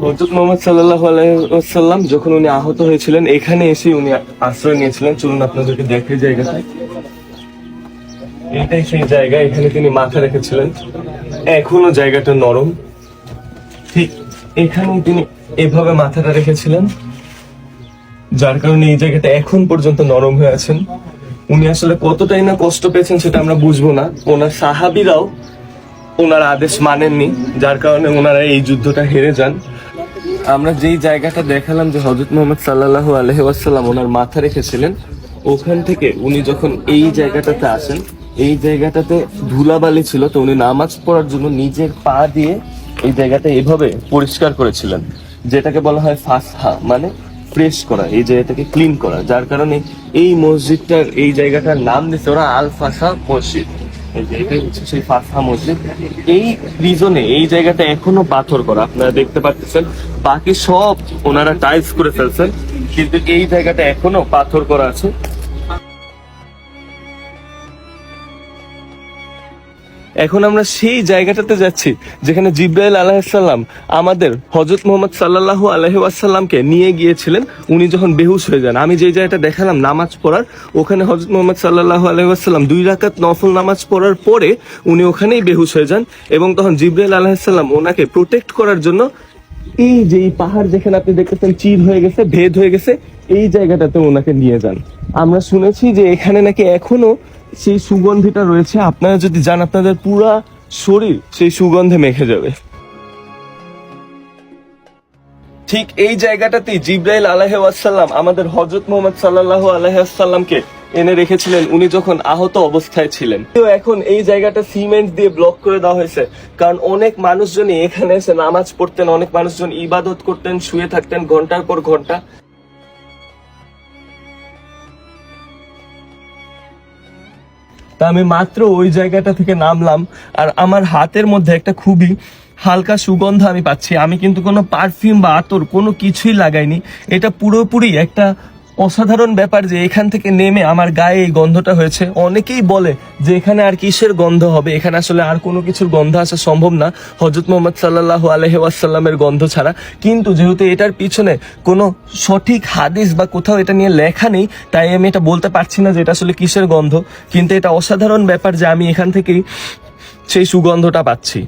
হযরত মুহাম্মদ সাল্লাল্লাহু আলাইহি ওয়াসাল্লাম যখন উনি আহত হয়েছিলেন এখানে এসে উনি আশ্রয় নিয়েছিলেন। চলুন আপনাদেরকে দেখে জায়গাটা। এটাই সেই জায়গা, এখানে তিনি মাথা রেখেছিলেন। এখনো জায়গাটা নরম, ঠিক এখানে তিনি এভাবে মাথাটা রেখেছিলেন, যার কারণে এই জায়গাটা এখন পর্যন্ত নরম হয়ে আছেন। উনি আসলে কতটাই না কষ্ট পেয়েছেন সেটা আমরা বুঝবো না। ওনার সাহাবীরাও ওনার আদেশ মানেননি, যার কারণে ওনারা এই যুদ্ধটা হেরে যান। আমরা যেই জায়গাটা দেখালাম যে হযরত মুহাম্মদ সাল্লাল্লাহু আলাইহি ওয়াসাল্লাম ওনার মাথা রেখেছিলেন, ওখান থেকে উনি যখন এই জায়গাটাতে আসেন, এই জায়গাটাতে ধুলাবালি ছিল, তো উনি নামাজ পড়ার জন্য নিজের পা দিয়ে এই জায়গাটা এভাবে পরিষ্কার করেছিলেন, যেটাকে বলা হয় ফাসহা, মানে ফ্রেশ করা, এই জায়গাটাকে ক্লিন করা। যার কারণে এই মসজিদটার, এই জায়গাটার নাম দিচ্ছে ওরা আল ফাসহা মসজিদ। এটাই হচ্ছে সেই ফাসহা মসজিদ। এই রিজনে এই জায়গাটা এখনো পাথর করা, আপনারা দেখতে পাচ্ছেন। বাকি সব ওনারা টাইলস করে ফেলছেন, কিন্তু এই জায়গাটা এখনো পাথর করা আছে। এখন আমরা সেই জায়গাটাতে যাচ্ছি যেখানে জিবরাইল আলাইহিস সালাম আমাদের হযরত মুহাম্মদ সাল্লাল্লাহু আলাইহি ওয়াসাল্লামকে নিয়ে গিয়েছিলেন উনি যখন বেহুশ হয়ে যান। আমি যে জায়গাটা দেখালাম নামাজ পড়ার, ওখানে হযরত মুহাম্মদ সাল্লাল্লাহু আলাইহি ওয়াসাল্লাম 2 রাকাত নফল নামাজ পড়ার পরে উনি ওখানেই বেহুশ হয়ে যান, এবং তখন জিবরাইল আলাইহিস সালাম ওনাকে প্রোটেক্ট করার জন্য এই যে এই পাহাড় যেখানে আপনি দেখতেছেন চির হয়ে গেছে, ভেদ হয়ে গেছে, এই জায়গাটাতে ওনাকে নিয়ে যান। আমরা শুনেছি যে এখানে নাকি এখনো সেই সুগন্ধিটা রয়েছে। আপনারা যদি যান আপনাদের পুরা শরীর সেই সুগন্ধে মেখে যাবে। ঠিক এই জায়গাটাতেই জিবরাইল আলাইহিস সালাম আমাদের হযরত মুহাম্মদ সাল্লাল্লাহু আলাইহি ওয়াসাল্লামকে এনে রেখেছিলেন উনি যখন আহত অবস্থায় ছিলেন। তো এখন এই জায়গাটা সিমেন্ট দিয়ে ব্লক করে দেওয়া হয়েছে, কারণ অনেক মানুষজনই এখানে এসে নামাজ পড়তেন, অনেক মানুষজন ইবাদত করতেন, শুয়ে থাকতেন ঘন্টার পর ঘন্টা। তা আমি মাত্র ওই জায়গাটা থেকে নামলাম, আর আমার হাতের মধ্যে একটা খুবই হালকা সুগন্ধ আমি পাচ্ছি। আমি কিন্তু কোনো পারফিউম বা আতর কোনো কিছুই লাগাইনি। এটা পুরোপুরি একটা অসাধারণ ব্যাপার যে এখান থেকে নেমে আমার গায়ে এই গন্ধটা হয়েছে। অনেকেই বলে যে এখানে আর কিসের গন্ধ হবে, এখানে আসলে আর কোনো কিছুর গন্ধ আসা সম্ভব না হযরত মুহাম্মদ সাল্লাল্লাহু আলাইহি ওয়াসাল্লামের গন্ধ ছাড়া। কিন্তু যেহেতু এটার পিছনে কোনো সঠিক হাদিস বা কোথাও এটা নিয়ে লেখা নেই, তাই আমি এটা বলতে পারছি না যে এটা আসলে কিসের গন্ধ। কিন্তু এটা অসাধারণ ব্যাপার যে আমি এখান থেকেই সেই সুগন্ধটা পাচ্ছি।